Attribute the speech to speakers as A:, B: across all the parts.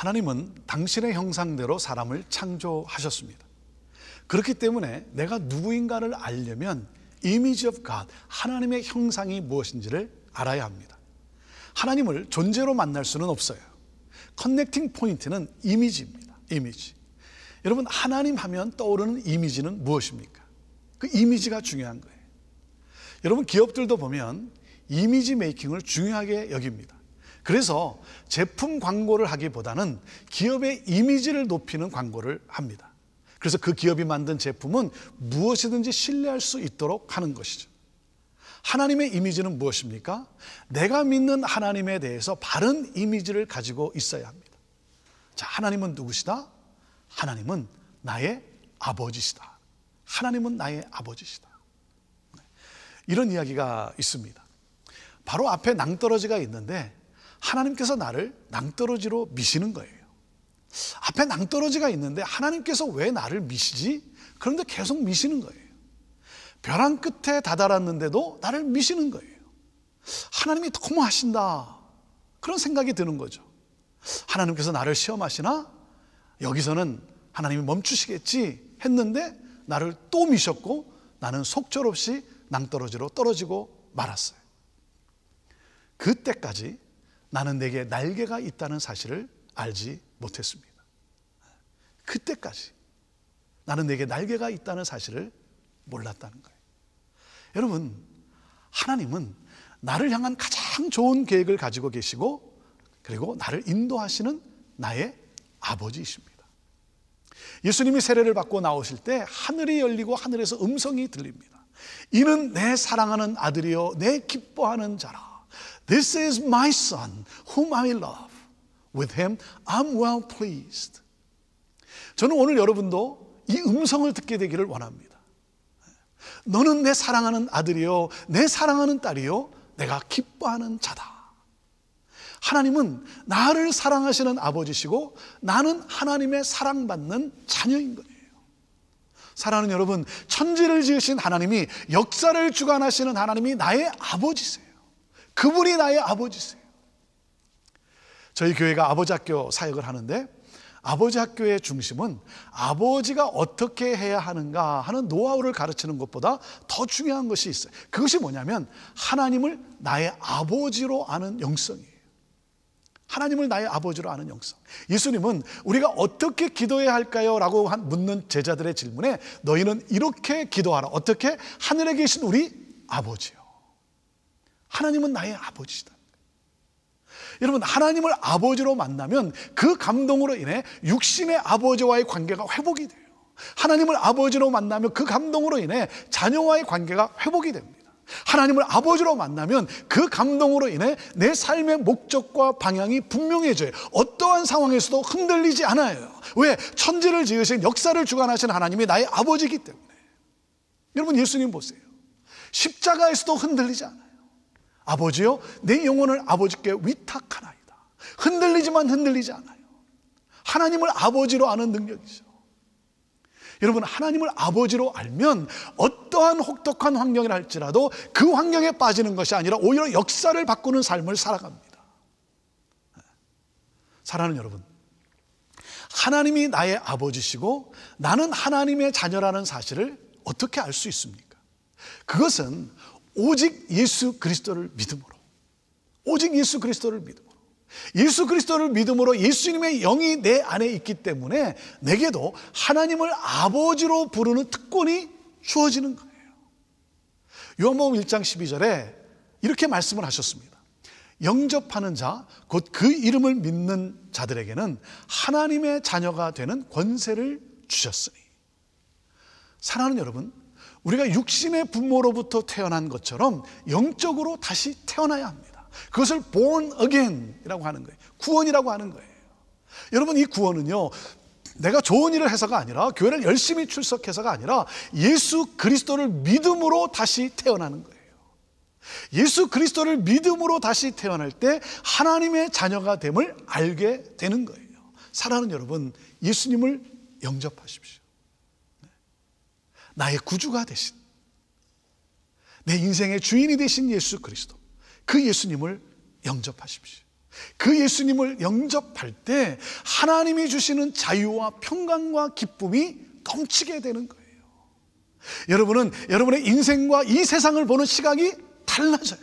A: 하나님은 당신의 형상대로 사람을 창조하셨습니다. 그렇기 때문에 내가 누구인가를 알려면 Image of God, 하나님의 형상이 무엇인지를 알아야 합니다. 하나님을 존재로 만날 수는 없어요. 커넥팅 포인트는 이미지입니다. 이미지. 여러분, 하나님 하면 떠오르는 이미지는 무엇입니까? 그 이미지가 중요한 거예요. 여러분, 기업들도 보면 이미지 메이킹을 중요하게 여깁니다. 그래서 제품 광고를 하기보다는 기업의 이미지를 높이는 광고를 합니다. 그래서 그 기업이 만든 제품은 무엇이든지 신뢰할 수 있도록 하는 것이죠. 하나님의 이미지는 무엇입니까? 내가 믿는 하나님에 대해서 바른 이미지를 가지고 있어야 합니다. 자, 하나님은 누구시다? 하나님은 나의 아버지시다. 하나님은 나의 아버지시다. 이런 이야기가 있습니다. 바로 앞에 낭떠러지가 있는데 하나님께서 나를 낭떠러지로 미시는 거예요. 앞에 낭떠러지가 있는데 하나님께서 왜 나를 미시지? 그런데 계속 미시는 거예요. 벼랑 끝에 다다랐는데도 나를 미시는 거예요. 하나님이 너무 하신다, 그런 생각이 드는 거죠. 하나님께서 나를 시험하시나? 여기서는 하나님이 멈추시겠지 했는데 나를 또 미셨고 나는 속절없이 낭떠러지로 떨어지고 말았어요. 그때까지 나는 내게 날개가 있다는 사실을 알지 못했습니다. 그때까지 나는 내게 날개가 있다는 사실을 몰랐다는 거예요. 여러분, 하나님은 나를 향한 가장 좋은 계획을 가지고 계시고 그리고 나를 인도하시는 나의 아버지이십니다. 예수님이 세례를 받고 나오실 때 하늘이 열리고 하늘에서 음성이 들립니다. 이는 내 사랑하는 아들이요 내 기뻐하는 자라. This is my son whom I love. With him I'm well pleased. 저는 오늘 여러분도 이 음성을 듣게 되기를 원합니다. 너는 내 사랑하는 아들이요 내 사랑하는 딸이요 내가 기뻐하는 자다. 하나님은 나를 사랑하시는 아버지시고 나는 하나님의 사랑받는 자녀인 거예요. 사랑하는 여러분, 천지를 지으신 하나님이, 역사를 주관하시는 하나님이 나의 아버지세요. 그분이 나의 아버지세요. 저희 교회가 아버지 학교 사역을 하는데 아버지 학교의 중심은 아버지가 어떻게 해야 하는가 하는 노하우를 가르치는 것보다 더 중요한 것이 있어요. 그것이 뭐냐면 하나님을 나의 아버지로 아는 영성이에요. 하나님을 나의 아버지로 아는 영성. 예수님은 우리가 어떻게 기도해야 할까요? 라고 묻는 제자들의 질문에 너희는 이렇게 기도하라. 어떻게? 하늘에 계신 우리 아버지요. 하나님은 나의 아버지시다. 여러분, 하나님을 아버지로 만나면 그 감동으로 인해 육신의 아버지와의 관계가 회복이 돼요. 하나님을 아버지로 만나면 그 감동으로 인해 자녀와의 관계가 회복이 됩니다. 하나님을 아버지로 만나면 그 감동으로 인해 내 삶의 목적과 방향이 분명해져요. 어떠한 상황에서도 흔들리지 않아요. 왜? 천지를 지으신, 역사를 주관하신 하나님이 나의 아버지이기 때문에. 여러분, 예수님 보세요. 십자가에서도 흔들리지 않아요. 아버지요, 내 영혼을 아버지께 위탁하나이다. 흔들리지만 흔들리지 않아요. 하나님을 아버지로 아는 능력이죠. 여러분, 하나님을 아버지로 알면 어떠한 혹독한 환경이라 할지라도 그 환경에 빠지는 것이 아니라 오히려 역사를 바꾸는 삶을 살아갑니다. 사랑하는 여러분, 하나님이 나의 아버지시고 나는 하나님의 자녀라는 사실을 어떻게 알 수 있습니까? 그것은 오직 예수 그리스도를 믿음으로, 오직 예수 그리스도를 믿음으로, 예수 그리스도를 믿음으로 예수님의 영이 내 안에 있기 때문에 내게도 하나님을 아버지로 부르는 특권이 주어지는 거예요. 요한복음 1장 12절에 이렇게 말씀을 하셨습니다. 영접하는 자, 곧 그 이름을 믿는 자들에게는 하나님의 자녀가 되는 권세를 주셨으니. 사랑하는 여러분, 우리가 육신의 부모로부터 태어난 것처럼 영적으로 다시 태어나야 합니다. 그것을 born again 이라고 하는 거예요. 구원이라고 하는 거예요. 여러분, 이 구원은요, 내가 좋은 일을 해서가 아니라, 교회를 열심히 출석해서가 아니라 예수 그리스도를 믿음으로 다시 태어나는 거예요. 예수 그리스도를 믿음으로 다시 태어날 때 하나님의 자녀가 됨을 알게 되는 거예요. 사랑하는 여러분, 예수님을 영접하십시오. 나의 구주가 되신, 내 인생의 주인이 되신 예수 그리스도, 그 예수님을 영접하십시오. 그 예수님을 영접할 때 하나님이 주시는 자유와 평강과 기쁨이 넘치게 되는 거예요. 여러분은 여러분의 인생과 이 세상을 보는 시각이 달라져요.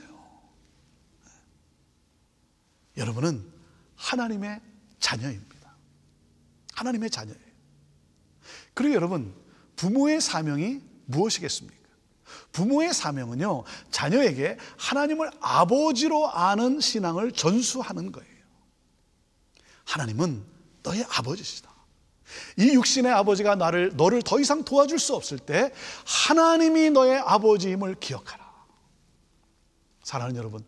A: 여러분은 하나님의 자녀입니다. 하나님의 자녀예요. 그리고 여러분, 부모의 사명이 무엇이겠습니까? 부모의 사명은요, 자녀에게 하나님을 아버지로 아는 신앙을 전수하는 거예요. 하나님은 너의 아버지시다. 이 육신의 아버지가 너를 더 이상 도와줄 수 없을 때 하나님이 너의 아버지임을 기억하라. 사랑하는 여러분,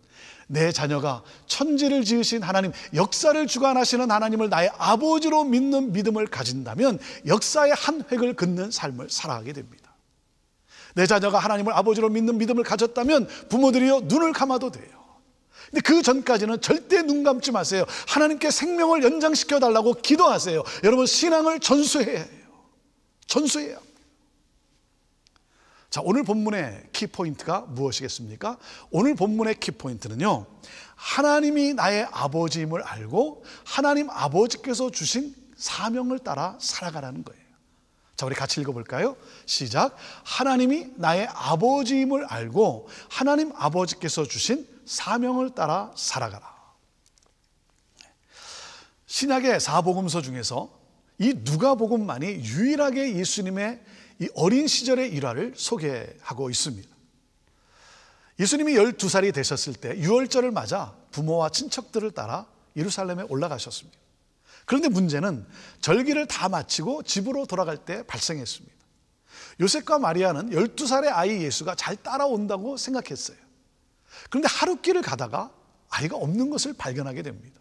A: 내 자녀가 천지를 지으신 하나님, 역사를 주관하시는 하나님을 나의 아버지로 믿는 믿음을 가진다면 역사의 한 획을 긋는 삶을 살아가게 됩니다. 내 자녀가 하나님을 아버지로 믿는 믿음을 가졌다면 부모들이요, 눈을 감아도 돼요. 근데 그 전까지는 절대 눈 감지 마세요. 하나님께 생명을 연장시켜 달라고 기도하세요. 여러분, 신앙을 전수해야 해요. 전수해야 합니다. 자, 오늘 본문의 키포인트가 무엇이겠습니까? 오늘 본문의 키포인트는요, 하나님이 나의 아버지임을 알고 하나님 아버지께서 주신 사명을 따라 살아가라는 거예요. 자, 우리 같이 읽어볼까요? 시작. 하나님이 나의 아버지임을 알고 하나님 아버지께서 주신 사명을 따라 살아가라. 신약의 사복음서 중에서 이 누가복음만이 유일하게 예수님의 이 어린 시절의 일화를 소개하고 있습니다. 예수님이 12살이 되셨을 때 유월절을 맞아 부모와 친척들을 따라 예루살렘에 올라가셨습니다. 그런데 문제는 절기를 다 마치고 집으로 돌아갈 때 발생했습니다. 요셉과 마리아는 12살의 아이 예수가 잘 따라온다고 생각했어요. 그런데 하룻길을 가다가 아이가 없는 것을 발견하게 됩니다.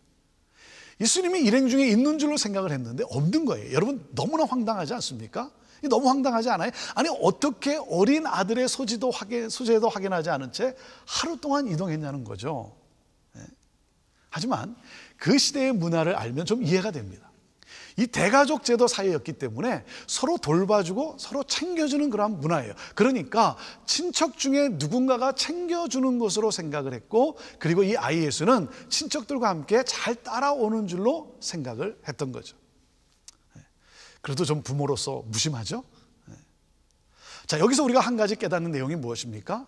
A: 예수님이 일행 중에 있는 줄로 생각을 했는데 없는 거예요. 여러분, 너무나 황당하지 않습니까? 너무 황당하지 않아요? 아니, 어떻게 어린 아들의 소재도 확인하지 않은 채 하루 동안 이동했냐는 거죠. 하지만 그 시대의 문화를 알면 좀 이해가 됩니다. 이 대가족 제도 사회였기 때문에 서로 돌봐주고 서로 챙겨주는 그런 문화예요. 그러니까 친척 중에 누군가가 챙겨주는 것으로 생각을 했고, 그리고 이 아이 예수는 친척들과 함께 잘 따라오는 줄로 생각을 했던 거죠. 그래도 좀 부모로서 무심하죠? 자, 여기서 우리가 한 가지 깨닫는 내용이 무엇입니까?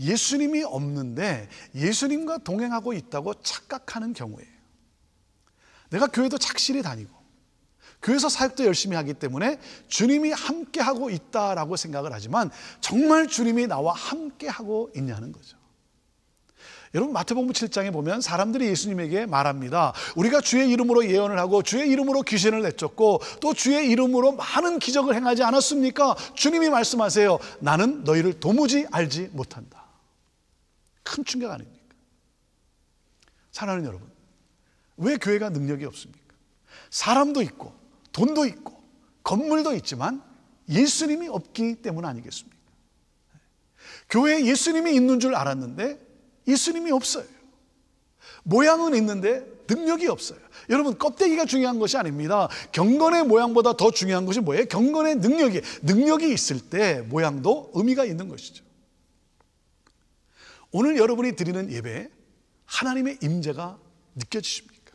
A: 예수님이 없는데 예수님과 동행하고 있다고 착각하는 경우예요. 내가 교회도 착실히 다니고 교회에서 사역도 열심히 하기 때문에 주님이 함께하고 있다라고 생각을 하지만 정말 주님이 나와 함께하고 있냐는 거죠. 여러분, 마태복음 7장에 보면 사람들이 예수님에게 말합니다. 우리가 주의 이름으로 예언을 하고 주의 이름으로 귀신을 내쫓고 또 주의 이름으로 많은 기적을 행하지 않았습니까? 주님이 말씀하세요. 나는 너희를 도무지 알지 못한다. 큰 충격 아닙니까? 사랑하는 여러분, 왜 교회가 능력이 없습니까? 사람도 있고 돈도 있고 건물도 있지만 예수님이 없기 때문 아니겠습니까? 교회에 예수님이 있는 줄 알았는데 예수님이 없어요. 모양은 있는데 능력이 없어요. 여러분, 껍데기가 중요한 것이 아닙니다. 경건의 모양보다 더 중요한 것이 뭐예요? 경건의 능력이 있을 때 모양도 의미가 있는 것이죠. 오늘 여러분이 드리는 예배에 하나님의 임재가 느껴지십니까?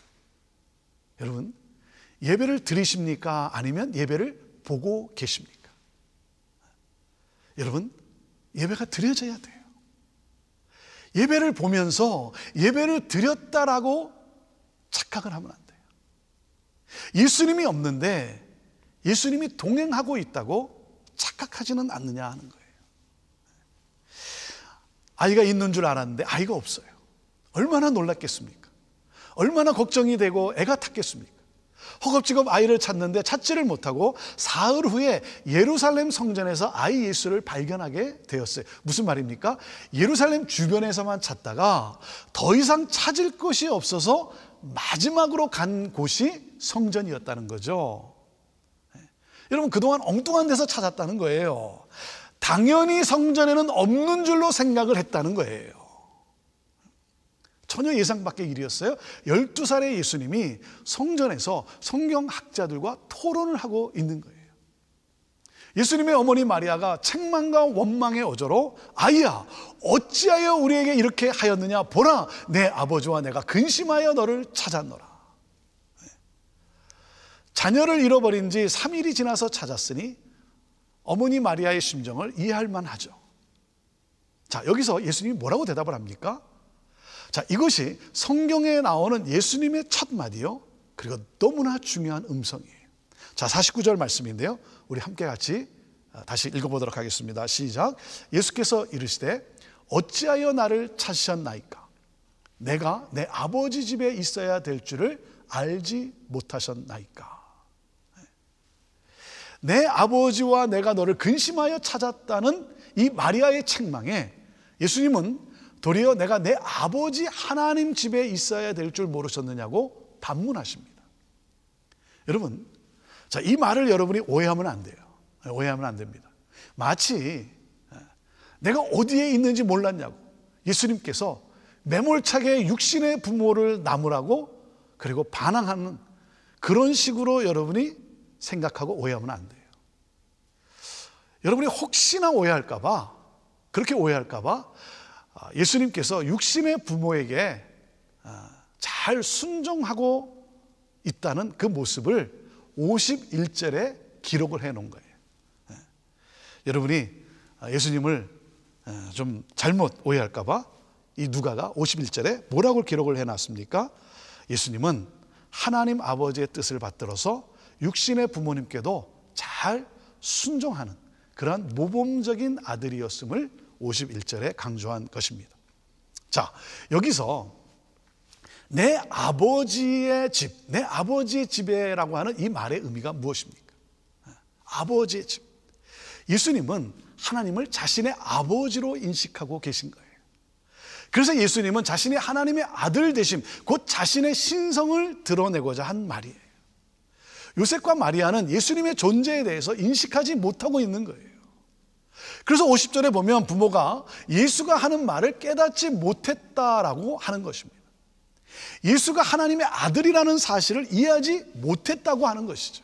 A: 여러분, 예배를 드리십니까? 아니면 예배를 보고 계십니까? 여러분, 예배가 드려져야 돼요. 예배를 보면서 예배를 드렸다라고 착각을 하면 안 돼요. 예수님이 없는데 예수님이 동행하고 있다고 착각하지는 않느냐 하는 거예요. 아이가 있는 줄 알았는데 아이가 없어요. 얼마나 놀랐겠습니까? 얼마나 걱정이 되고 애가 탔겠습니까? 허겁지겁 아이를 찾는데 찾지를 못하고 사흘 후에 예루살렘 성전에서 아이 예수를 발견하게 되었어요. 무슨 말입니까? 예루살렘 주변에서만 찾다가 더 이상 찾을 것이 없어서 마지막으로 간 곳이 성전이었다는 거죠. 여러분, 그동안 엉뚱한 데서 찾았다는 거예요. 당연히 성전에는 없는 줄로 생각을 했다는 거예요. 전혀 예상 밖의 일이었어요. 12살의 예수님이 성전에서 성경학자들과 토론을 하고 있는 거예요. 예수님의 어머니 마리아가 책망과 원망의 어조로 아이야 어찌하여 우리에게 이렇게 하였느냐, 보라 내 아버지와 내가 근심하여 너를 찾았노라. 자녀를 잃어버린 지 3일이 지나서 찾았으니 어머니 마리아의 심정을 이해할 만하죠. 자, 여기서 예수님이 뭐라고 대답을 합니까? 자, 이것이 성경에 나오는 예수님의 첫 마디요, 그리고 너무나 중요한 음성이에요. 자, 49절 말씀인데요, 우리 함께 같이 다시 읽어보도록 하겠습니다. 시작. 예수께서 이르시되 어찌하여 나를 찾으셨나이까? 내가 내 아버지 집에 있어야 될 줄을 알지 못하셨나이까? 내 아버지와 내가 너를 근심하여 찾았다는 이 마리아의 책망에 예수님은 도리어 내가 내 아버지 하나님 집에 있어야 될 줄 모르셨느냐고 반문하십니다. 여러분, 자, 이 말을 여러분이 오해하면 안 돼요. 오해하면 안 됩니다. 마치 내가 어디에 있는지 몰랐냐고 예수님께서 매몰차게 육신의 부모를 나무라고 그리고 반항하는 그런 식으로 여러분이 생각하고 오해하면 안 돼요. 여러분이 혹시나 오해할까봐, 그렇게 오해할까봐 예수님께서 육신의 부모에게 잘 순종하고 있다는 그 모습을 51절에 기록을 해 놓은 거예요. 여러분이 예수님을 좀 잘못 오해할까봐 이 누가가 51절에 뭐라고 기록을 해놨습니까? 예수님은 하나님 아버지의 뜻을 받들어서 육신의 부모님께도 잘 순종하는 그러한 모범적인 아들이었음을 51절에 강조한 것입니다. 자, 여기서 내 아버지의 집, 내 아버지의 집에라고 하는 이 말의 의미가 무엇입니까? 아버지의 집. 예수님은 하나님을 자신의 아버지로 인식하고 계신 거예요. 그래서 예수님은 자신이 하나님의 아들 되심, 곧 자신의 신성을 드러내고자 한 말이에요. 요셉과 마리아는 예수님의 존재에 대해서 인식하지 못하고 있는 거예요. 그래서 50절에 보면 부모가 예수가 하는 말을 깨닫지 못했다라고 하는 것입니다. 예수가 하나님의 아들이라는 사실을 이해하지 못했다고 하는 것이죠.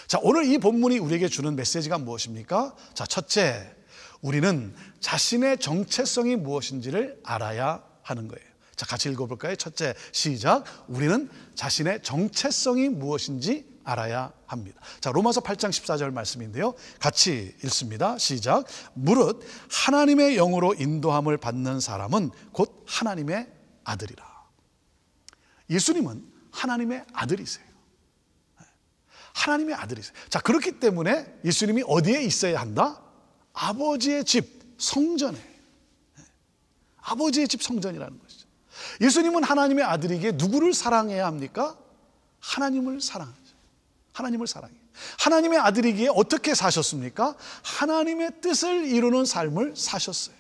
A: 자, 오늘 이 본문이 우리에게 주는 메시지가 무엇입니까? 자, 첫째, 우리는 자신의 정체성이 무엇인지를 알아야 하는 거예요. 자, 같이 읽어볼까요? 첫째, 시작. 우리는 자신의 정체성이 무엇인지 알아야 합니다. 자, 로마서 8장 14절 말씀인데요, 같이 읽습니다. 시작. 무릇 하나님의 영으로 인도함을 받는 사람은 곧 하나님의 아들이라. 예수님은 하나님의 아들이세요. 하나님의 아들이세요. 자, 그렇기 때문에 예수님이 어디에 있어야 한다? 아버지의 집, 성전에. 아버지의 집 성전이라는 것이죠. 예수님은 하나님의 아들이기에 누구를 사랑해야 합니까? 하나님을 사랑하죠. 하나님을 사랑해요. 하나님의 아들이기에 어떻게 사셨습니까? 하나님의 뜻을 이루는 삶을 사셨어요.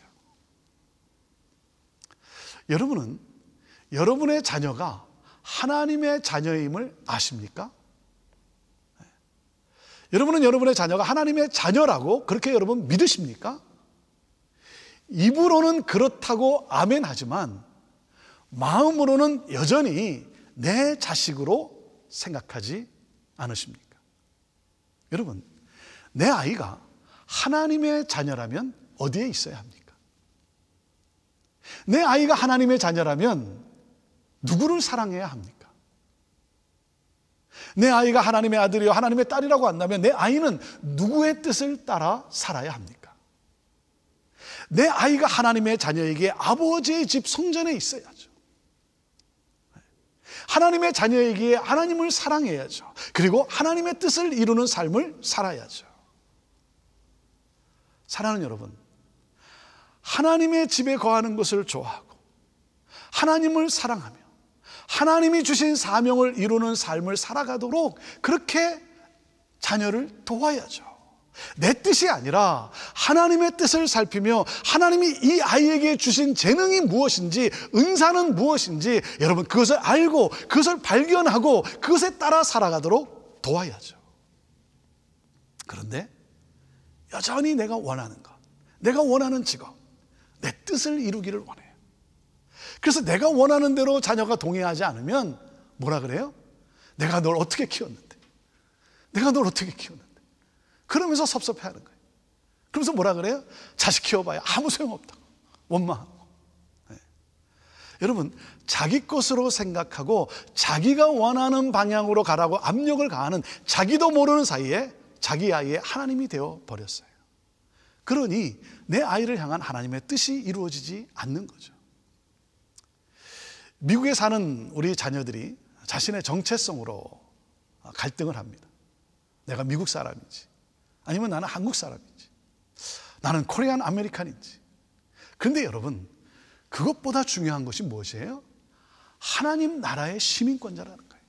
A: 여러분은 여러분의 자녀가 하나님의 자녀임을 아십니까? 여러분은 여러분의 자녀가 하나님의 자녀라고 그렇게 여러분 믿으십니까? 입으로는 그렇다고 아멘 하지만 마음으로는 여전히 내 자식으로 생각하지 않으십니까? 여러분, 내 아이가 하나님의 자녀라면 어디에 있어야 합니까? 내 아이가 하나님의 자녀라면 누구를 사랑해야 합니까? 내 아이가 하나님의 아들이요 하나님의 딸이라고 한다면 내 아이는 누구의 뜻을 따라 살아야 합니까? 내 아이가 하나님의 자녀에게 아버지의 집 성전에 있어야죠. 하나님의 자녀에게 하나님을 사랑해야죠. 그리고 하나님의 뜻을 이루는 삶을 살아야죠. 사랑하는 여러분, 하나님의 집에 거하는 것을 좋아하고 하나님을 사랑하며 하나님이 주신 사명을 이루는 삶을 살아가도록 그렇게 자녀를 도와야죠. 내 뜻이 아니라 하나님의 뜻을 살피며 하나님이 이 아이에게 주신 재능이 무엇인지, 은사는 무엇인지 여러분 그것을 알고 그것을 발견하고 그것에 따라 살아가도록 도와야죠. 그런데 여전히 내가 원하는 것, 내가 원하는 직업, 내 뜻을 이루기를 원해요. 그래서 내가 원하는 대로 자녀가 동의하지 않으면 뭐라 그래요? 내가 널 어떻게 키웠는데? 내가 널 어떻게 키웠는데? 그러면서 섭섭해하는 거예요. 그러면서 뭐라 그래요? 자식 키워봐야 아무 소용없다고 원망하고. 여러분, 자기 것으로 생각하고 자기가 원하는 방향으로 가라고 압력을 가하는 자기도 모르는 사이에 자기 아이의 하나님이 되어 버렸어요. 그러니 내 아이를 향한 하나님의 뜻이 이루어지지 않는 거죠. 미국에 사는 우리 자녀들이 자신의 정체성으로 갈등을 합니다. 내가 미국 사람인지, 아니면 나는 한국 사람인지, 나는 코리안 아메리칸인지. 그런데 여러분, 그것보다 중요한 것이 무엇이에요? 하나님 나라의 시민권자라는 거예요.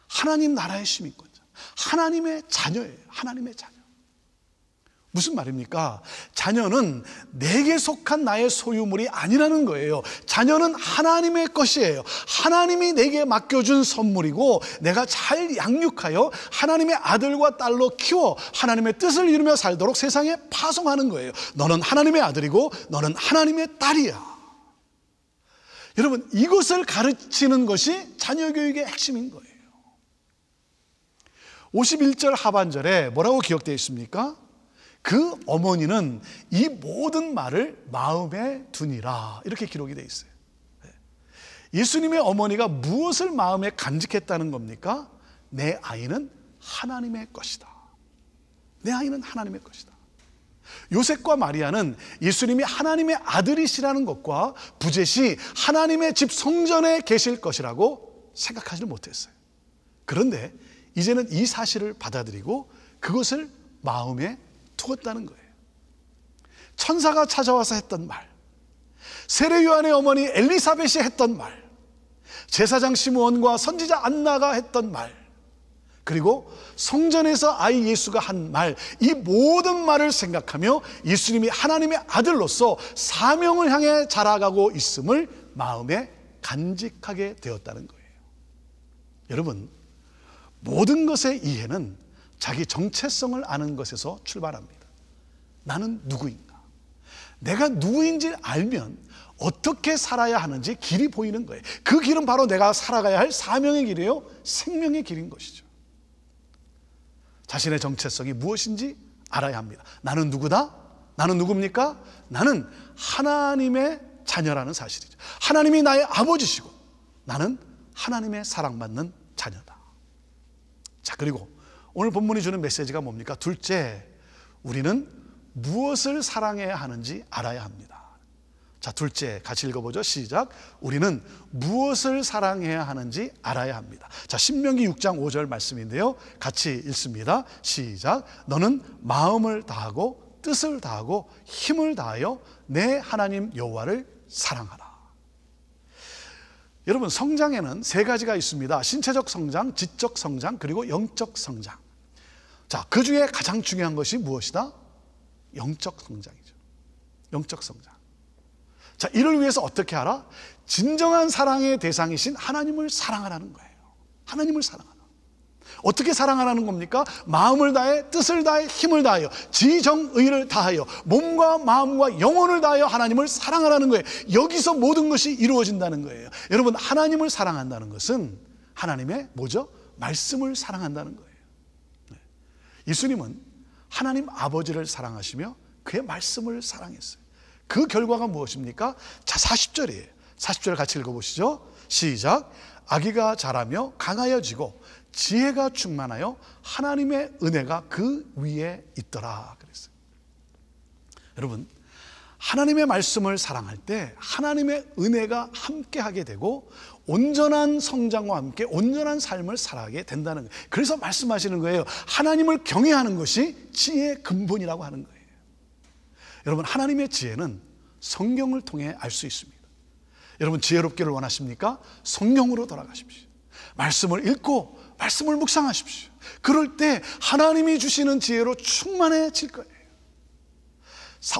A: 하나님 나라의 시민권자, 하나님의 자녀예요. 하나님의 자녀. 무슨 말입니까? 자녀는 내게 속한 나의 소유물이 아니라는 거예요. 자녀는 하나님의 것이에요. 하나님이 내게 맡겨준 선물이고, 내가 잘 양육하여 하나님의 아들과 딸로 키워 하나님의 뜻을 이루며 살도록 세상에 파송하는 거예요. 너는 하나님의 아들이고 너는 하나님의 딸이야. 여러분, 이것을 가르치는 것이 자녀 교육의 핵심인 거예요. 51절 하반절에 뭐라고 기록되어 있습니까? 그 어머니는 이 모든 말을 마음에 두니라, 이렇게 기록이 되어 있어요. 예수님의 어머니가 무엇을 마음에 간직했다는 겁니까? 내 아이는 하나님의 것이다. 내 아이는 하나님의 것이다. 요셉과 마리아는 예수님이 하나님의 아들이시라는 것과 부재시 하나님의 집 성전에 계실 것이라고 생각하지 못했어요. 그런데 이제는 이 사실을 받아들이고 그것을 마음에 두었다는 거예요. 천사가 찾아와서 했던 말, 세례 요한의 어머니 엘리사벳이 했던 말, 제사장 시므온과 선지자 안나가 했던 말, 그리고 성전에서 아이 예수가 한 말, 이 모든 말을 생각하며 예수님이 하나님의 아들로서 사명을 향해 자라가고 있음을 마음에 간직하게 되었다는 거예요. 여러분, 모든 것의 이해는 자기 정체성을 아는 것에서 출발합니다. 나는 누구인가? 내가 누구인지 알면 어떻게 살아야 하는지 길이 보이는 거예요. 그 길은 바로 내가 살아가야 할 사명의 길이에요. 생명의 길인 것이죠. 자신의 정체성이 무엇인지 알아야 합니다. 나는 누구다? 나는 누굽니까? 나는 하나님의 자녀라는 사실이죠. 하나님이 나의 아버지시고 나는 하나님의 사랑받는 자녀다. 자, 그리고 오늘 본문이 주는 메시지가 뭡니까? 둘째, 우리는 무엇을 사랑해야 하는지 알아야 합니다. 자, 둘째, 같이 읽어보죠. 시작. 우리는 무엇을 사랑해야 하는지 알아야 합니다. 자, 신명기 6장 5절 말씀인데요, 같이 읽습니다. 시작. 너는 마음을 다하고 뜻을 다하고 힘을 다하여 내 하나님 여호와를 사랑하라. 여러분, 성장에는 세 가지가 있습니다. 신체적 성장, 지적 성장, 그리고 영적 성장. 자, 그 중에 가장 중요한 것이 무엇이다? 영적 성장이죠. 영적 성장. 자, 이를 위해서 어떻게 하라? 진정한 사랑의 대상이신 하나님을 사랑하라는 거예요. 하나님을 사랑하라. 어떻게 사랑하라는 겁니까? 마음을 다해, 뜻을 다해, 힘을 다하여, 지정의를 다하여, 몸과 마음과 영혼을 다하여 하나님을 사랑하라는 거예요. 여기서 모든 것이 이루어진다는 거예요. 여러분, 하나님을 사랑한다는 것은 하나님의 뭐죠? 말씀을 사랑한다는 거예요. 예수님은 하나님 아버지를 사랑하시며 그의 말씀을 사랑했어요. 그 결과가 무엇입니까? 자, 40절이에요. 40절 같이 읽어보시죠. 시작. 아기가 자라며 강하여지고 지혜가 충만하여 하나님의 은혜가 그 위에 있더라 그랬어요. 여러분, 하나님의 말씀을 사랑할 때 하나님의 은혜가 함께하게 되고 온전한 성장과 함께 온전한 삶을 살아가게 된다는 거예요. 그래서 말씀하시는 거예요. 하나님을 경외하는 것이 지혜의 근본이라고 하는 거예요. 여러분, 하나님의 지혜는 성경을 통해 알 수 있습니다. 여러분, 지혜롭기를 원하십니까? 성경으로 돌아가십시오. 말씀을 읽고 말씀을 묵상하십시오. 그럴 때 하나님이 주시는 지혜로 충만해질 거예요.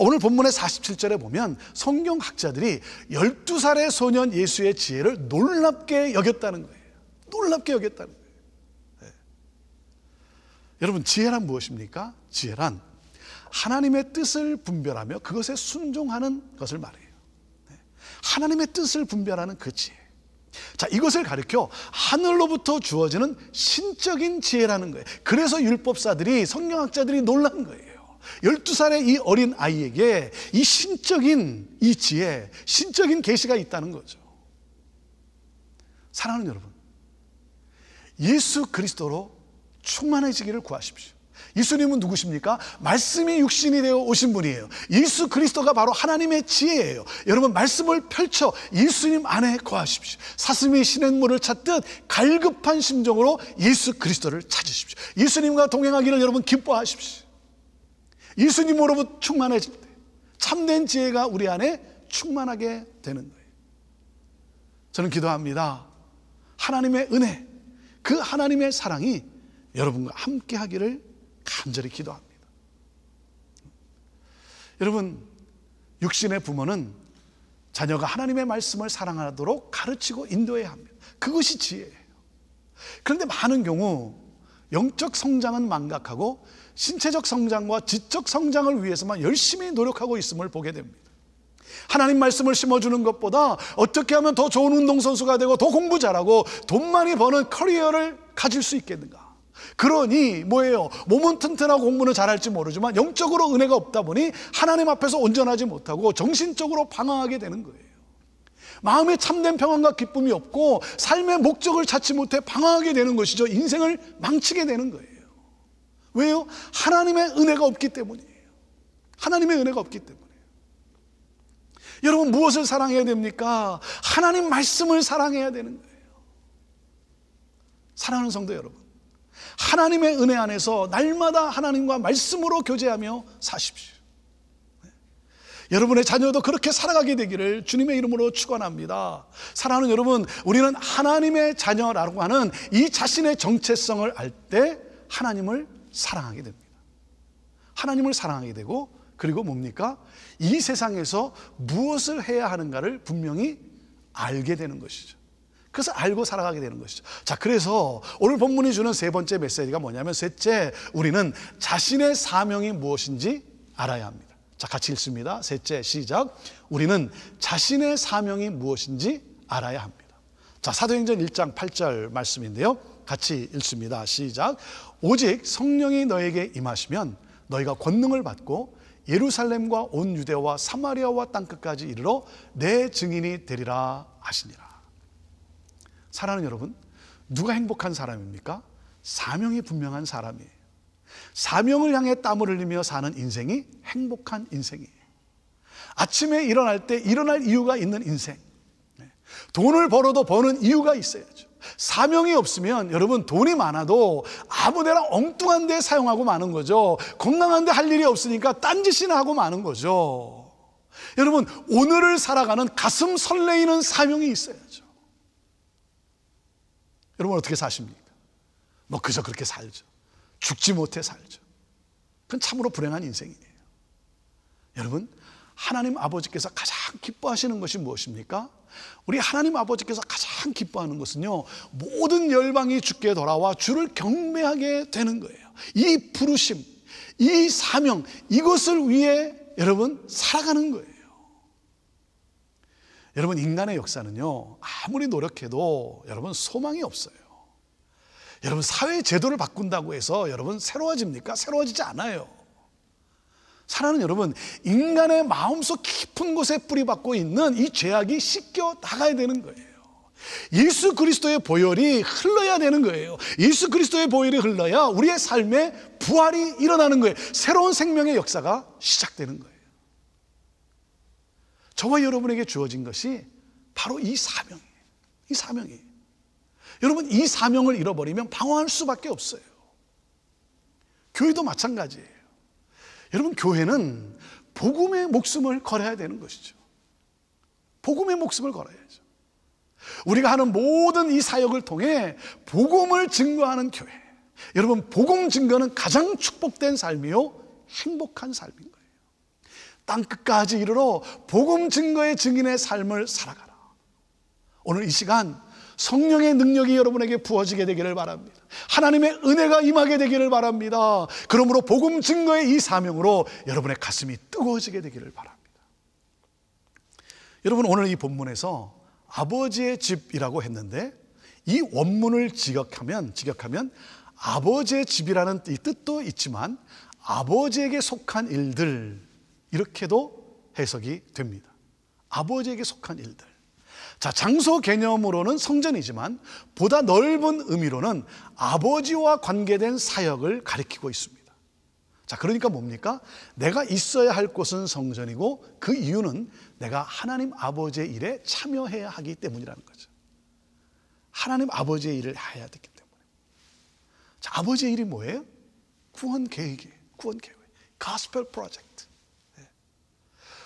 A: 오늘 본문의 47절에 보면 성경학자들이 12살의 소년 예수의 지혜를 놀랍게 여겼다는 거예요. 놀랍게 여겼다는 거예요. 네. 여러분, 지혜란 무엇입니까? 지혜란 하나님의 뜻을 분별하며 그것에 순종하는 것을 말해요. 네. 하나님의 뜻을 분별하는 그 지혜. 자, 이것을 가리켜 하늘로부터 주어지는 신적인 지혜라는 거예요. 그래서 율법사들이, 성경학자들이 놀란 거예요. 12살의 이 어린 아이에게 이 신적인 이 지혜, 신적인 계시가 있다는 거죠. 사랑하는 여러분, 예수 그리스도로 충만해지기를 구하십시오. 예수님은 누구십니까? 말씀이 육신이 되어 오신 분이에요. 예수 그리스도가 바로 하나님의 지혜예요. 여러분, 말씀을 펼쳐 예수님 안에 거하십시오. 사슴이 시냇물을 찾듯 갈급한 심정으로 예수 그리스도를 찾으십시오. 예수님과 동행하기를 여러분 기뻐하십시오. 예수님으로부터 충만해질 때 참된 지혜가 우리 안에 충만하게 되는 거예요. 저는 기도합니다. 하나님의 은혜, 그 하나님의 사랑이 여러분과 함께 하기를 간절히 기도합니다. 여러분, 육신의 부모는 자녀가 하나님의 말씀을 사랑하도록 가르치고 인도해야 합니다. 그것이 지혜예요. 그런데 많은 경우 영적 성장은 망각하고 신체적 성장과 지적 성장을 위해서만 열심히 노력하고 있음을 보게 됩니다. 하나님 말씀을 심어주는 것보다 어떻게 하면 더 좋은 운동선수가 되고 더 공부 잘하고 돈 많이 버는 커리어를 가질 수 있겠는가? 그러니 뭐예요? 몸은 튼튼하고 공부는 잘할지 모르지만 영적으로 은혜가 없다 보니 하나님 앞에서 온전하지 못하고 정신적으로 방황하게 되는 거예요. 마음에 참된 평안과 기쁨이 없고 삶의 목적을 찾지 못해 방황하게 되는 것이죠. 인생을 망치게 되는 거예요. 왜요? 하나님의 은혜가 없기 때문이에요. 하나님의 은혜가 없기 때문이에요. 여러분, 무엇을 사랑해야 됩니까? 하나님 말씀을 사랑해야 되는 거예요. 사랑하는 성도 여러분, 하나님의 은혜 안에서 날마다 하나님과 말씀으로 교제하며 사십시오. 여러분의 자녀도 그렇게 살아가게 되기를 주님의 이름으로 축원합니다. 사랑하는 여러분, 우리는 하나님의 자녀라고 하는 이 자신의 정체성을 알 때 하나님을 사랑하게 됩니다. 하나님을 사랑하게 되고, 그리고 뭡니까? 이 세상에서 무엇을 해야 하는가를 분명히 알게 되는 것이죠. 그래서 알고 살아가게 되는 것이죠. 자, 그래서 오늘 본문이 주는 세 번째 메시지가 뭐냐면, 셋째, 우리는 자신의 사명이 무엇인지 알아야 합니다. 자, 같이 읽습니다. 셋째, 시작. 우리는 자신의 사명이 무엇인지 알아야 합니다. 자, 사도행전 1장 8절 말씀인데요, 같이 읽습니다. 시작. 오직 성령이 너에게 임하시면 너희가 권능을 받고 예루살렘과 온 유대와 사마리아와 땅끝까지 이르러 내 증인이 되리라 하시니라. 사랑하는 여러분, 누가 행복한 사람입니까? 사명이 분명한 사람이에요. 사명을 향해 땀을 흘리며 사는 인생이 행복한 인생이에요. 아침에 일어날 때 일어날 이유가 있는 인생. 돈을 벌어도 버는 이유가 있어야죠. 사명이 없으면 여러분, 돈이 많아도 아무데나 엉뚱한 데 사용하고 마는 거죠. 건강한 데 할 일이 없으니까 딴짓이나 하고 마는 거죠. 여러분, 오늘을 살아가는 가슴 설레이는 사명이 있어야죠. 여러분, 어떻게 사십니까? 뭐 그저 그렇게 살죠. 죽지 못해 살죠. 그건 참으로 불행한 인생이에요. 여러분, 하나님 아버지께서 가장 기뻐하시는 것이 무엇입니까? 우리 하나님 아버지께서 가장 기뻐하는 것은요, 모든 열방이 주께 돌아와 주를 경배하게 되는 거예요. 이 부르심, 이 사명, 이것을 위해 여러분 살아가는 거예요. 여러분, 인간의 역사는요, 아무리 노력해도 여러분 소망이 없어요. 여러분, 사회 제도를 바꾼다고 해서 여러분 새로워집니까? 새로워지지 않아요. 사랑하는 여러분, 인간의 마음속 깊은 곳에 뿌리박고 있는 이 죄악이 씻겨 나가야 되는 거예요. 예수 그리스도의 보혈이 흘러야 되는 거예요. 예수 그리스도의 보혈이 흘러야 우리의 삶에 부활이 일어나는 거예요. 새로운 생명의 역사가 시작되는 거예요. 저와 여러분에게 주어진 것이 바로 이 사명이에요. 이 사명이에요. 여러분, 이 사명을 잃어버리면 방황할 수밖에 없어요. 교회도 마찬가지예요. 여러분, 교회는 복음의 목숨을 걸어야 되는 것이죠. 복음의 목숨을 걸어야죠. 우리가 하는 모든 이 사역을 통해 복음을 증거하는 교회. 여러분, 복음 증거는 가장 축복된 삶이요, 행복한 삶인 거예요. 땅끝까지 이르러 복음 증거의 증인의 삶을 살아가라. 오늘 이 시간 성령의 능력이 여러분에게 부어지게 되기를 바랍니다. 하나님의 은혜가 임하게 되기를 바랍니다. 그러므로 복음 증거의 이 사명으로 여러분의 가슴이 뜨거워지게 되기를 바랍니다. 여러분, 오늘 이 본문에서 아버지의 집이라고 했는데 이 원문을 직역하면 아버지의 집이라는 이 뜻도 있지만 아버지에게 속한 일들, 이렇게도 해석이 됩니다. 아버지에게 속한 일들. 자, 장소 개념으로는 성전이지만 보다 넓은 의미로는 아버지와 관계된 사역을 가리키고 있습니다. 자, 그러니까 뭡니까? 내가 있어야 할 곳은 성전이고 그 이유는 내가 하나님 아버지의 일에 참여해야 하기 때문이라는 거죠. 하나님 아버지의 일을 해야 되기 때문에. 자, 아버지의 일이 뭐예요? 구원 계획이에요. 구원 계획. Gospel Project.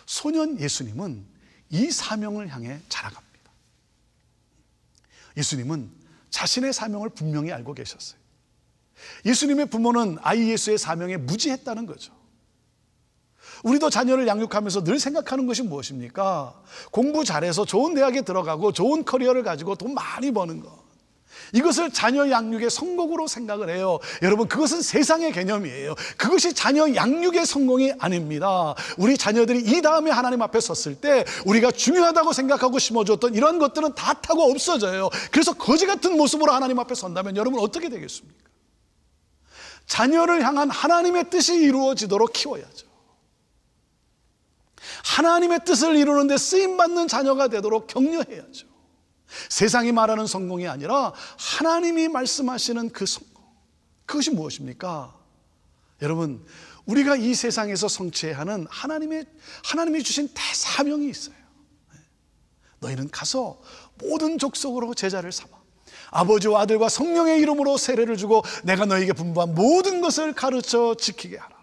A: 소년 예수님은 이 사명을 향해 자라갑니다. 예수님은 자신의 사명을 분명히 알고 계셨어요. 예수님의 부모는 아이 예수의 사명에 무지했다는 거죠. 우리도 자녀를 양육하면서 늘 생각하는 것이 무엇입니까? 공부 잘해서 좋은 대학에 들어가고 좋은 커리어를 가지고 돈 많이 버는 것, 이것을 자녀 양육의 성공으로 생각을 해요. 여러분, 그것은 세상의 개념이에요. 그것이 자녀 양육의 성공이 아닙니다. 우리 자녀들이 이 다음에 하나님 앞에 섰을 때 우리가 중요하다고 생각하고 심어줬던 이런 것들은 다 타고 없어져요. 그래서 거지 같은 모습으로 하나님 앞에 선다면 여러분 어떻게 되겠습니까? 자녀를 향한 하나님의 뜻이 이루어지도록 키워야죠. 하나님의 뜻을 이루는 데 쓰임받는 자녀가 되도록 격려해야죠. 세상이 말하는 성공이 아니라 하나님이 말씀하시는 그 성공, 그것이 무엇입니까? 여러분, 우리가 이 세상에서 성취해야 하는 하나님이 주신 대사명이 있어요. 너희는 가서 모든 족속으로 제자를 삼아 아버지와 아들과 성령의 이름으로 세례를 주고 내가 너희에게 분부한 모든 것을 가르쳐 지키게 하라.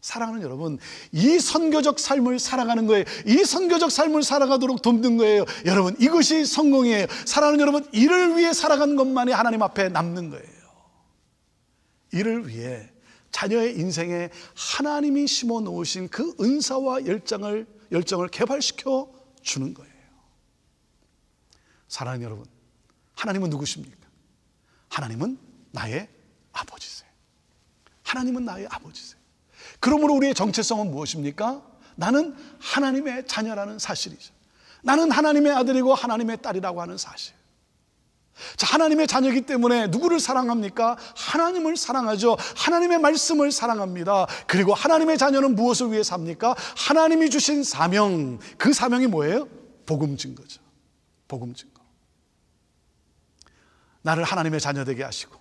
A: 사랑하는 여러분, 이 선교적 삶을 살아가는 거예요. 이 선교적 삶을 살아가도록 돕는 거예요. 여러분, 이것이 성공이에요. 사랑하는 여러분, 이를 위해 살아가는 것만이 하나님 앞에 남는 거예요. 이를 위해 자녀의 인생에 하나님이 심어 놓으신 그 은사와 열정을 개발시켜 주는 거예요. 사랑하는 여러분, 하나님은 누구십니까? 하나님은 나의 아버지세요. 하나님은 나의 아버지세요. 그러므로 우리의 정체성은 무엇입니까? 나는 하나님의 자녀라는 사실이죠. 나는 하나님의 아들이고 하나님의 딸이라고 하는 사실. 자, 하나님의 자녀이기 때문에 누구를 사랑합니까? 하나님을 사랑하죠. 하나님의 말씀을 사랑합니다. 그리고 하나님의 자녀는 무엇을 위해 삽니까? 하나님이 주신 사명, 그 사명이 뭐예요? 복음 증거죠. 복음 증거. 나를 하나님의 자녀 되게 하시고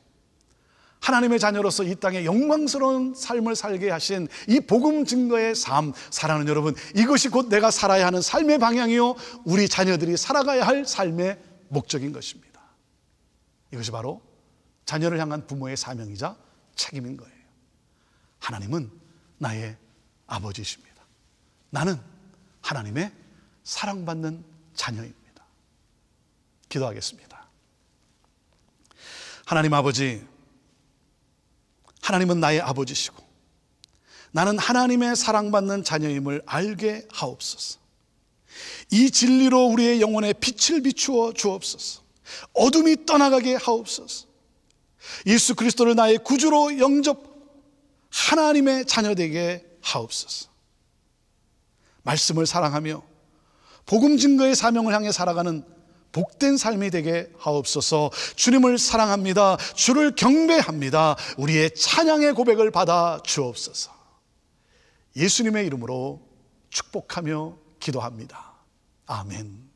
A: 하나님의 자녀로서 이 땅에 영광스러운 삶을 살게 하신 이 복음 증거의 삶, 사랑하는 여러분, 이것이 곧 내가 살아야 하는 삶의 방향이요, 우리 자녀들이 살아가야 할 삶의 목적인 것입니다. 이것이 바로 자녀를 향한 부모의 사명이자 책임인 거예요. 하나님은 나의 아버지이십니다. 나는 하나님의 사랑받는 자녀입니다. 기도하겠습니다. 하나님 아버지, 하나님은 나의 아버지시고 나는 하나님의 사랑받는 자녀임을 알게 하옵소서. 이 진리로 우리의 영혼에 빛을 비추어 주옵소서. 어둠이 떠나가게 하옵소서. 예수 그리스도를 나의 구주로 영접하고 하나님의 자녀 되게 하옵소서. 말씀을 사랑하며 복음 증거의 사명을 향해 살아가는 복된 삶이 되게 하옵소서. 주님을 사랑합니다. 주를 경배합니다. 우리의 찬양의 고백을 받아 주옵소서. 예수님의 이름으로 축복하며 기도합니다. 아멘.